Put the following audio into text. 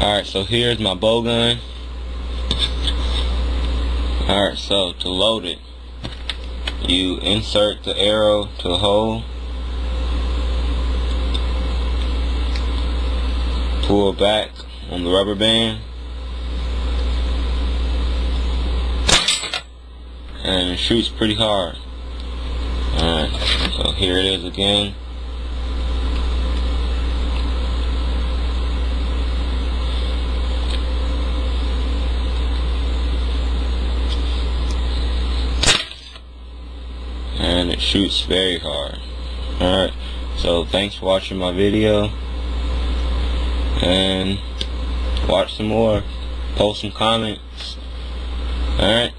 Alright, so here's my bow gun. Alright, so to load it, you insert the arrow to the hole, pull back on the rubber band, and it shoots pretty hard. Alright, so here it is again. And it shoots very hard. Alright, so thanks for watching my video, and watch some more, post some comments. Alright.